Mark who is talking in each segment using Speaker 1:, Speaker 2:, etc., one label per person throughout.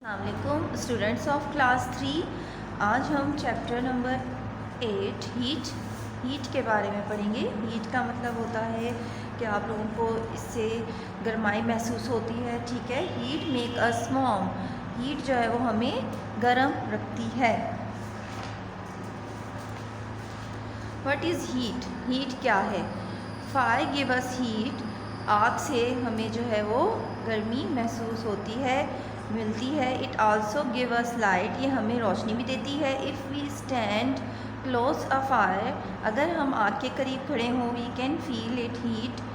Speaker 1: अस्सलामुअलैकुम students of class 3। आज हम चैप्टर नंबर 8 हीट के बारे में पढ़ेंगे। हीट का मतलब होता है कि आप लोगों को इससे गर्माई महसूस होती है। ठीक है, heat make us warm. Heat जो है वो हमें गर्म रखती है। What is heat? हीट क्या है? Fire give us heat. आग से हमें जो है वो गर्मी महसूस होती है, मिलती है। It also give us light. ये हमें रोशनी भी देती है। If we stand close a fire, अगर हम आग के करीब खड़े हों, we can feel it heat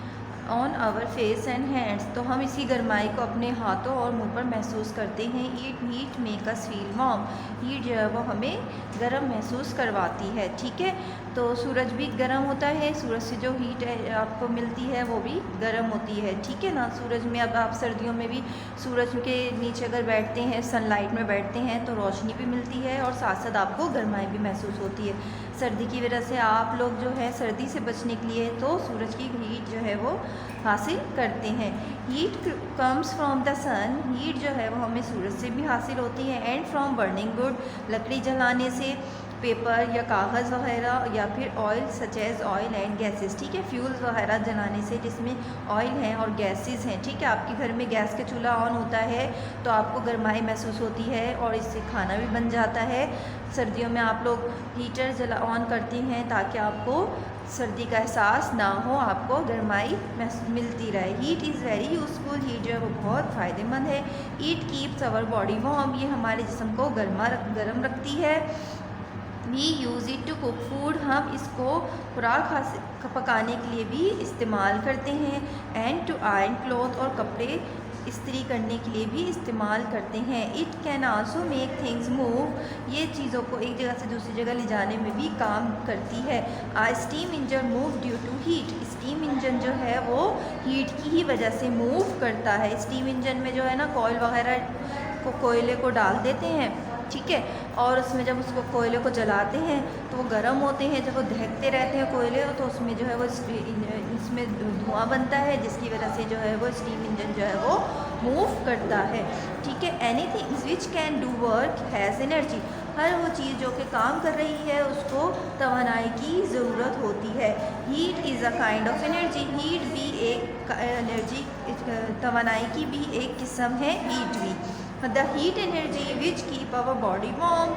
Speaker 1: on our face and hands. तो हम इसी गर्माई को अपने हाथों और मुंह पर महसूस करते हैं। Heat make us feel warm. Heat जो है वो हमें गर्म महसूस करवाती है। ठीक है, तो सूरज भी गर्म होता है। सूरज से जो हीट है आपको मिलती है वो भी गर्म होती है। ठीक है ना। सूरज में अब आप सर्दियों में भी सूरज के नीचे अगर बैठते हैं, सनलाइट में बैठते हैं, तो रोशनी भी मिलती है और साथ साथ आपको गर्माई भी महसूस होती है। सर्दी की वजह से आप लोग जो है सर्दी से बचने के लिए तो सूरज की हीट जो है वो हासिल करते हैं। Heat comes from the sun. Heat जो है वो हमें सूरज से भी हासिल होती है। एंड फ्रॉम बर्निंग वुड, लकड़ी जलाने से, पेपर या कागज़ वगैरह, या फिर oil such as oil and gases. ठीक है, फ्यूल्स वगैरह जलाने से जिसमें ऑयल हैं और गैसेस हैं। ठीक है, आपके घर में गैस का चूल्हा ऑन होता है तो आपको गर्माई महसूस होती है और इससे खाना भी बन जाता है। सर्दियों में आप लोग हीटर ऑन करते हैं ताकि आपको सर्दी का एहसास ना हो, आपको गर्माई मिलती रहे। Heat is very useful. Heat जो है वो बहुत फ़ायदेमंद है। Heat keeps our body warm. ये हमारे जिस्म को गर्म रखती है। We use it to cook food. हम इसको खुराक पकाने के लिए भी इस्तेमाल करते हैं। एंड टू आयरन क्लॉथ, और कपड़े इस्त्री करने के लिए भी इस्तेमाल करते हैं। It can also make things move. ये चीज़ों को एक जगह से दूसरी जगह ले जाने में भी काम करती है। Steam engine move due to heat. Steam engine जो है वो हीट की ही वजह से मूव करता है। स्टीम इंजन में जो है ना कोयल वगैरह को, कोयले को डाल देते हैं। ठीक है, और उसमें जब उसको कोयले को जलाते हैं तो वो गर्म होते हैं। जब वो दहकते रहते हैं कोयले, तो उसमें जो है वो इसमें धुआं बनता है, जिसकी वजह से जो है वो स्टीम इंजन जो है वो मूव करता है। ठीक है, anything which can do work has energy. हर वो चीज़ जो कि काम कर रही है उसको तवानाई की ज़रूरत होती है। Heat is a kind of energy. Heat भी एक एनर्जी, तवानाई की भी एक किस्म है हीट भी। The heat energy which keep our body warm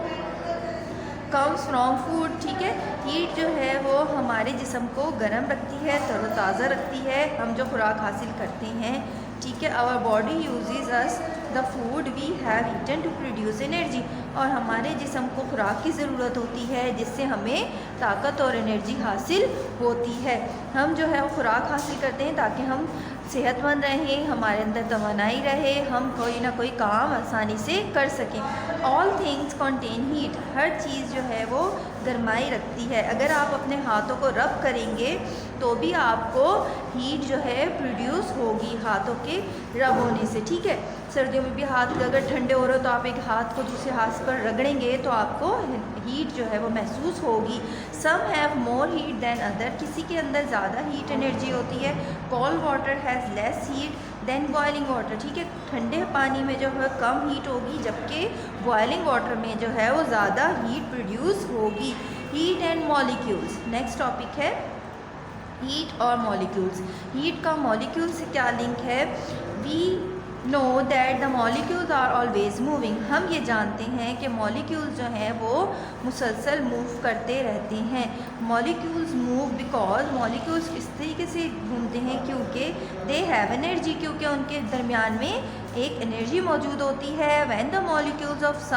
Speaker 1: comes from food. ठीक है, हीट जो है वो हमारे जिस्म को गर्म रखती है, तरोताज़ा रखती है, हम जो खुराक हासिल करते हैं। ठीक है, our body uses us the food we have eaten to produce energy. और हमारे जिस्म को खुराक की ज़रूरत होती है जिससे हमें ताकत और एनर्जी हासिल होती है। हम जो है वो खुराक हासिल करते हैं ताकि हम सेहतमंद रहें, हमारे अंदर तवानाई रहे, हम कोई ना कोई काम आसानी से कर सकें। All things contain heat. हर चीज़ जो है वो गर्माई रखती है। अगर आप अपने हाथों को रब करेंगे तो भी आपको हीट जो है प्रोड्यूस होगी हाथों के रब होने से। ठीक है, सर्दियों में भी हाथ अगर ठंडे हो रहे हो तो आप एक हाथ को दूसरे हाथ पर रगड़ेंगे तो आपको हीट जो है वो महसूस होगी। Some have more heat than other. किसी के अंदर ज़्यादा हीट एनर्जी होती है। Cold water has less heat than boiling water. ठीक है, ठंडे पानी में जो है कम हीट होगी, जबकि बॉइलिंग वाटर में जो है वो ज़्यादा हीट प्रोड्यूस होगी। Heat and molecules. Next topic है हीट और मॉलिक्यूल्स। हीट का मॉलिक्यूल से क्या लिंक है? We know that the molecules are always moving. हम ये जानते हैं कि मॉलिक्यूल्स जो हैं वो मुसलसल मूव करते रहते हैं। मॉलिक्यूल्स मूव बिकॉज, मॉलिक्यूल्स इस तरीके से घूमते हैं क्योंकि दे हैव एनर्जी, क्योंकि उनके दरमियान में एक एनर्जी मौजूद होती है। When the molecules of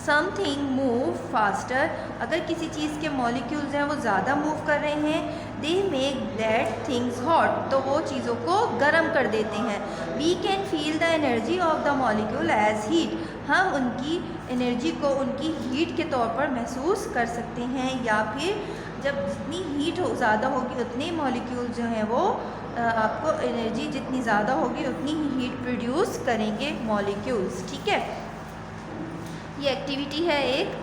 Speaker 1: something move faster. अगर किसी चीज़ के मॉलिक्यूल्स हैं वो ज़्यादा मूव कर रहे हैं, they make that things hot, तो वो चीज़ों को गर्म कर देते हैं। We can feel the energy of the molecule as heat. हम उनकी एनर्जी को उनकी हीट के तौर पर महसूस कर सकते हैं, या फिर जब जितनी हीट ज़्यादा होगी उतने मॉलिक्यूल जो हैं वो आपको एनर्जी जितनी ज़्यादा होगी उतनी ही हीट प्रोड्यूस करेंगे मॉलिक्यूल्स। ठीक है, ये एक्टिविटी है एक।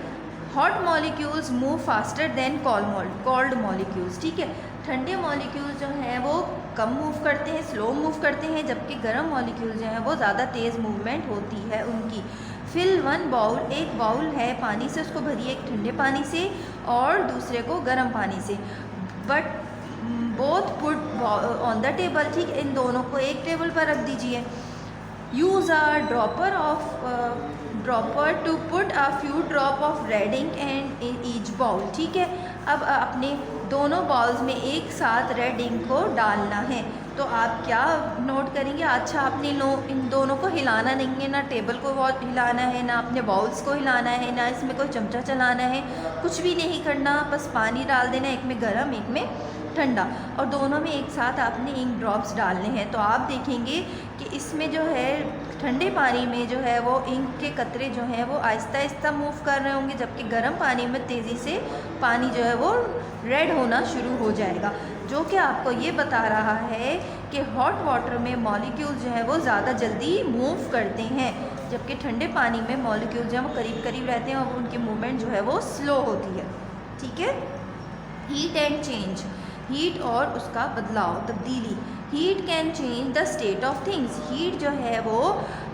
Speaker 1: Hot molecules move faster than cold molecules. ठीक है, ठंडे मॉलिक्यूल्स जो हैं वो कम मूव करते हैं, स्लो मूव करते हैं, जबकि गर्म मॉलिक्यूल्स जो हैं वो ज़्यादा तेज़ मूवमेंट होती है उनकी। फिल वन बाउल, एक बाउल है पानी से, उसको भरिए एक ठंडे पानी से और दूसरे को गर्म पानी से। But both put on the table, ठीक, इन दोनों को एक टेबल पर रख दीजिए। Use a dropper to put a few drop of red ink and in each bowl, ठीक है। अब अपने दोनों बाउल्स में एक साथ रेड इंक को डालना है। तो आप क्या नोट करेंगे, अच्छा आपने इन दोनों को हिलाना नहीं है, ना टेबल को बहुत हिलाना है, ना अपने बाउल्स को हिलाना है, ना इसमें कोई चमचा चलाना है, कुछ भी नहीं करना, बस पानी डाल देना, एक में गर्म एक में ठंडा, और दोनों में एक साथ आपने इंक ड्रॉप्स डालने हैं। तो आप देखेंगे कि इसमें जो है ठंडे पानी में जो है वो इंक के कतरे जो हैं वो आहिस्ता आहिस्ता मूव कर रहे होंगे, जबकि गर्म पानी में तेज़ी से पानी जो है वो रेड होना शुरू हो जाएगा, जो कि आपको ये बता रहा है कि हॉट वाटर में मॉलिक्यूल्स जो है वो ज़्यादा जल्दी मूव करते हैं, जबकि ठंडे पानी में मॉलिक्यूल्स जो हैं वो करीब करीब रहते हैं और उनकी मूवमेंट जो है वो स्लो होती है, ठीक है। हीट एंड चेंज, हीट और उसका बदलाव, तब्दीली। Heat can change the state of things, heat जो है वो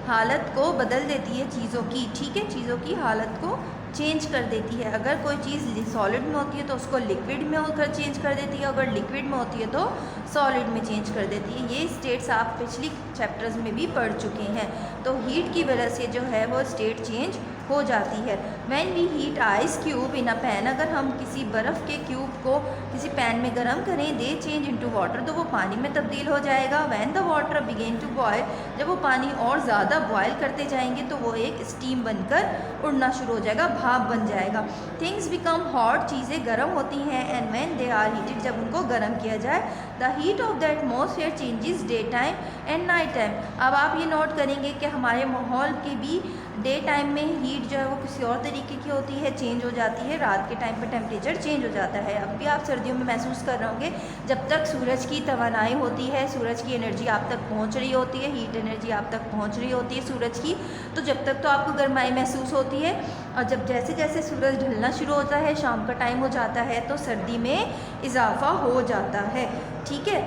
Speaker 1: हालत को बदल देती है चीज़ों की, ठीक है, चीज़ों की हालत को चेंज कर देती है। अगर कोई चीज़ सॉलिड में होती है तो उसको लिक्विड में होकर चेंज कर देती है, अगर लिक्विड में होती है तो सॉलिड में चेंज कर देती है। ये स्टेट्स आप पिछली चैप्टर्स में भी पढ़ चुके हैं। तो हीट की वजह से जो है वो स्टेट चेंज हो जाती है। When we heat ice cube in a pan, अगर हम किसी बर्फ़ के क्यूब को किसी पैन में गर्म करें, दे चेंज इनटू वाटर, तो वो पानी में तब्दील हो जाएगा। When the water began to boil, जब वो पानी और ज़्यादा बॉयल करते जाएंगे तो वो एक स्टीम बनकर उड़ना शुरू हो जाएगा, भाप बन जाएगा। थिंग्स बिकम हॉट, चीज़ें गर्म होती हैं। And when they are heated, जब उनको गर्म किया जाए, the heat of the atmosphere changes day time and night time. अब आप ये नोट करेंगे कि हमारे माहौल के भी डे टाइम में हीट जो है वो किसी और तरीके की होती है, चेंज हो जाती है, रात के टाइम पे टेम्परेचर चेंज हो जाता है। अब भी आप सर्दियों में महसूस कर रहे होंगे, जब तक सूरज की तवानाई होती है, सूरज की एनर्जी आप तक पहुंच रही होती है, हीट एनर्जी आप तक पहुंच रही होती है सूरज की, तो जब तक तो आपको गर्माई महसूस होती है। और जब जैसे जैसे सूरज ढलना शुरू होता है, शाम का टाइम हो जाता है, तो सर्दी में इजाफा हो जाता है, ठीक है।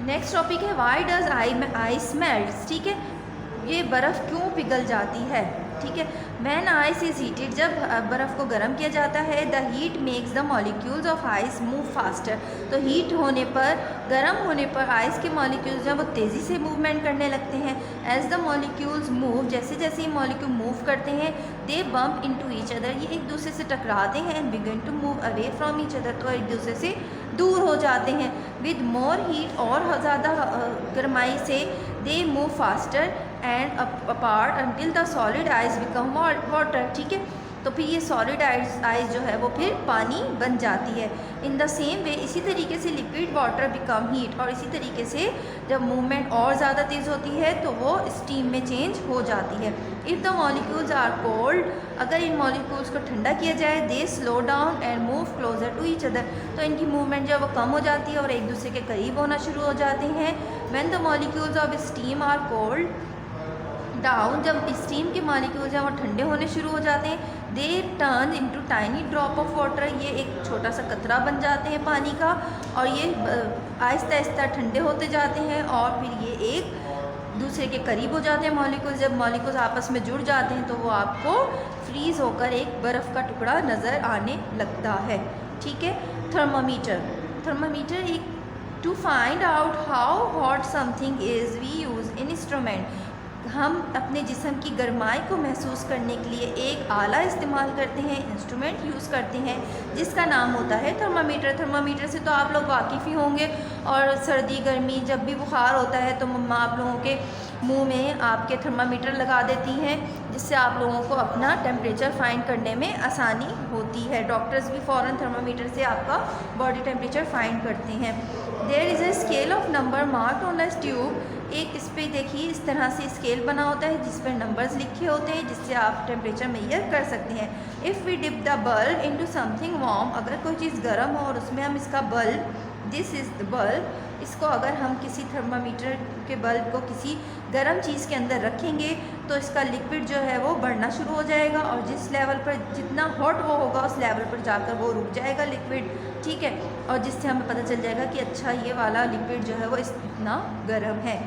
Speaker 1: नेक्स्ट टॉपिक है वाई डज आइस मेल्ट, ठीक है, ये बर्फ़ क्यों पिघल जाती है, ठीक है। व्हेन आइस इज हीटेड, जब बर्फ़ को गर्म किया जाता है, the heat makes the molecules of ice move faster, तो हीट होने पर, गर्म होने पर आइस के मॉलिक्यूल्स जो है वो तेज़ी से मूवमेंट करने लगते हैं। एज द मॉलिक्यूल्स मूव, जैसे जैसे ये मॉलिक्यूल मूव करते हैं, they bump into each other, ये एक दूसरे से टकराते हैं, and begin to move away from each other, तो एक दूसरे से दूर हो जाते हैं। विद मोर हीट, और ज़्यादा गर्माई से, they move faster and apart until the solid ice become water, ठीक है। तो फिर ये सॉलिड आइस जो है वो फिर पानी बन जाती है। इन द सेम वे, इसी तरीके से लिक्विड वाटर बिकम हीट, और इसी तरीके से जब मूवमेंट और ज़्यादा तेज़ होती है तो वो स्टीम में चेंज हो जाती है। If the molecules are cold, अगर इन मॉलिक्यूल्स को ठंडा किया जाए, they slow down and move closer to each other, तो इनकी मूवमेंट जो है वो कम हो जाती है और एक दूसरे के करीब होना शुरू हो जाते हैं। When the molecules of steam are cold down, जब स्टीम के मॉलिक्यूल्स हैं वो ठंडे होने शुरू हो जाते हैं, they turn into tiny drop of water, ये एक छोटा सा कतरा बन जाते हैं पानी का, और ये आहिस्ता आहिस्ता ठंडे होते जाते हैं और फिर ये एक दूसरे के करीब हो जाते हैं मॉलिक्यूल्स। जब मॉलिक्यूल्स आपस में जुड़ जाते हैं तो वो आपको फ्रीज़ होकर एक बर्फ़ का टुकड़ा नज़र आने लगता है, ठीक है। थर्मामीटर, थर्मामीटर एक to find out how hot something is we use in instrument, हम अपने जिस्म की गर्माई को महसूस करने के लिए एक आला इस्तेमाल करते हैं, इंस्ट्रूमेंट यूज़ करते हैं, जिसका नाम होता है थर्मामीटर। थर्मामीटर से तो आप लोग वाकिफ़ ही होंगे, और सर्दी गर्मी जब भी बुखार होता है तो मम्मा आप लोगों के मुंह में आपके थर्मामीटर लगा देती हैं, जिससे आप लोगों को अपना टेम्परेचर फाइंड करने में आसानी होती है। डॉक्टर्स भी फ़ौरन थर्मामीटर से आपका बॉडी टेम्परेचर फाइंड करते हैं। There is a scale of number marked on a tube, एक इस पर देखिए इस तरह से स्केल बना होता है जिस पर नंबर्स लिखे होते हैं, जिससे आप टेम्परेचर मेजर कर सकते हैं। If we dip the bulb into something warm, अगर कोई चीज़ गर्म हो और उसमें हम इसका bulb, this is the bulb, इसको अगर हम किसी थर्मामीटर के बल्ब को किसी गर्म चीज़ के अंदर रखेंगे तो इसका लिक्विड जो है वो बढ़ना शुरू हो जाएगा, और जिस लेवल पर जितना हॉट वो होगा उस लेवल पर जाकर वो रुक जाएगा लिक्विड, ठीक है। और जिससे हमें पता चल जाएगा कि अच्छा ये वाला लिक्विड जो है वो इतना गर्म है,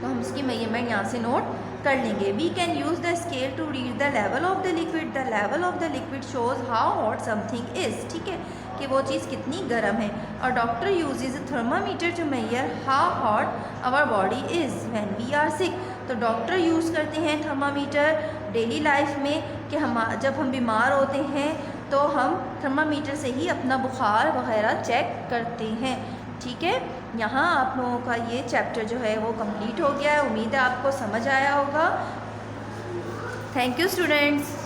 Speaker 1: तो हम उसकी मेजरमेंट यहाँ से नोट कर लेंगे। We can use the scale to read the level of the liquid. The level of the liquid shows how hot something is, ठीक है, कि वो चीज़ कितनी गर्म है। और doctor uses thermometer to measure how hot our body is when we are sick. तो डॉक्टर यूज़ करते हैं थर्मामीटर डेली लाइफ में कि हम जब हम बीमार होते हैं तो हम थर्मामीटर से ही अपना बुखार वगैरह चेक करते हैं, ठीक है। यहाँ आप लोगों का ये चैप्टर जो है वो कंप्लीट हो गया है। उम्मीद है आपको समझ आया होगा। Thank you students.